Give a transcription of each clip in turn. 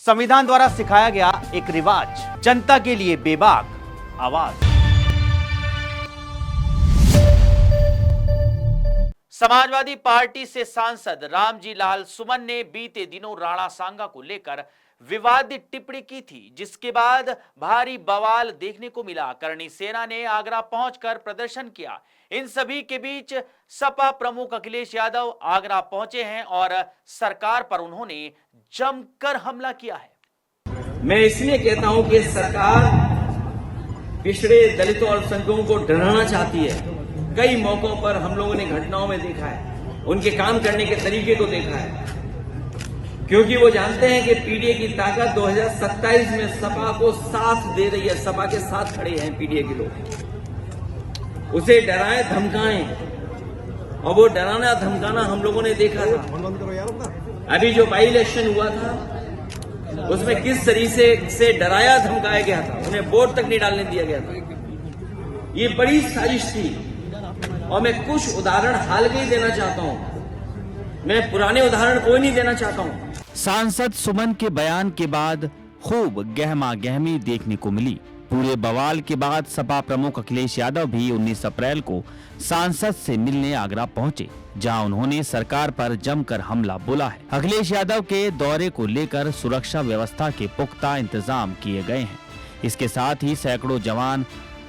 संविधान द्वारा सिखाया गया एक रिवाज, जनता के लिए बेबाक आवाज। समाजवादी पार्टी से सांसद रामजी लाल सुमन ने बीते दिनों राणा सांगा को लेकर विवादित टिप्पणी की थी, जिसके बाद भारी बवाल देखने को मिला। करणी सेना ने आगरा पहुंचकर प्रदर्शन किया। इन सभी के बीच सपा प्रमुख अखिलेश यादव आगरा पहुंचे हैं और सरकार पर उन्होंने जमकर हमला किया है। मैं इसलिए कहता हूं कि सरकार पिछड़े दलितों और अल्पसंख्यकों को डराना चाहती है। कई मौकों पर हम लोगों ने घटनाओं में देखा है, उनके काम करने के तरीके को देखा है, क्योंकि वो जानते हैं कि पीडीए की ताकत 2027 में सपा को साथ दे रही है। सपा के साथ खड़े हैं पीडीए के लोग। उसे डराएं धमकाएं, और वो डराना धमकाना हम लोगों ने देखा था। अभी जो बाई इलेक्शन हुआ था उसमें किस तरीके से डराया धमकाया गया था, उन्हें वोट तक नहीं डालने दिया गया था। ये बड़ी साजिश थी, और मैं कुछ उदाहरण हाल के ही देना चाहता हूं। मैं पुराने उदाहरण कोई नहीं देना चाहता हूं। सांसद सुमन के बयान के बाद खूब गहमा गहमी देखने को मिली। पूरे बवाल के बाद सपा प्रमुख अखिलेश यादव भी 19 अप्रैल को सांसद से मिलने आगरा पहुंचे, जहां उन्होंने सरकार पर जमकर हमला बोला है। अखिलेश यादव के दौरे को लेकर सुरक्षा व्यवस्था के पुख्ता इंतजाम किए गए हैं। इसके साथ ही सैकड़ों जवान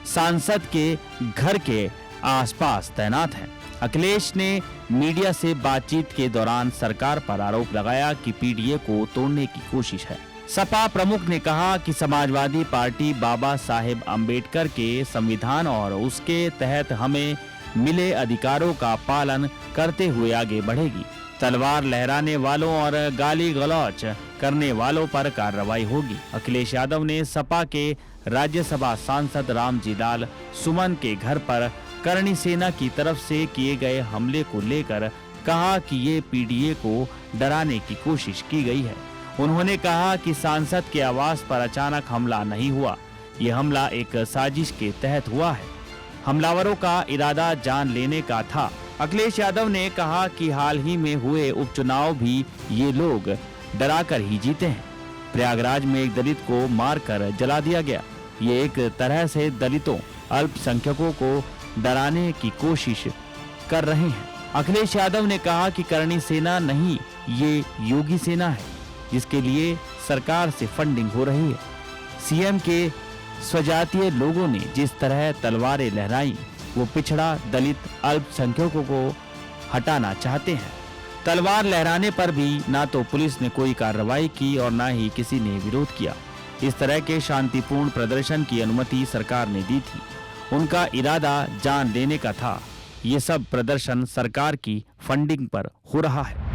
सांसद के घर के आसपास तैनात हैं। अखिलेश ने मीडिया से बातचीत के दौरान सरकार पर आरोप लगाया कि पीडीए को तोड़ने की कोशिश है। सपा प्रमुख ने कहा कि समाजवादी पार्टी बाबा साहेब अम्बेडकर के संविधान और उसके तहत हमें मिले अधिकारों का पालन करते हुए आगे बढ़ेगी। तलवार लहराने वालों और गाली गलौच करने वालों पर कार्रवाई होगी। अखिलेश यादव ने सपा के राज्यसभा सांसद रामजी लाल सुमन के घर पर करणी सेना की तरफ से किए गए हमले को लेकर कहा कि ये पीडीए को डराने की कोशिश की गई है। उन्होंने कहा कि सांसद के आवास पर अचानक हमला नहीं हुआ, ये हमला एक साजिश के तहत हुआ है। हमलावरों का इरादा जान लेने का था। अखिलेश यादव ने कहा कि हाल ही में हुए उपचुनाव भी ये लोग डराकर ही जीते हैं। प्रयागराज में एक दलित को मारकर जला दिया गया। ये एक तरह से दलितों अल्पसंख्यकों को डराने की कोशिश कर रहे हैं। अखिलेश यादव ने कहा कि करणी सेना नहीं, ये योगी सेना है, जिसके लिए सरकार से फंडिंग हो रही है। सीएम के स्वजातीय लोगों ने जिस तरह तलवारें लहराई, वो पिछड़ा दलित अल्पसंख्यकों को हटाना चाहते हैं। तलवार लहराने पर भी ना तो पुलिस ने कोई कार्रवाई की और ना ही किसी ने विरोध किया। इस तरह के शांतिपूर्ण प्रदर्शन की अनुमति सरकार ने दी थी। उनका इरादा जान लेने का था। ये सब प्रदर्शन सरकार की फंडिंग पर हो रहा है।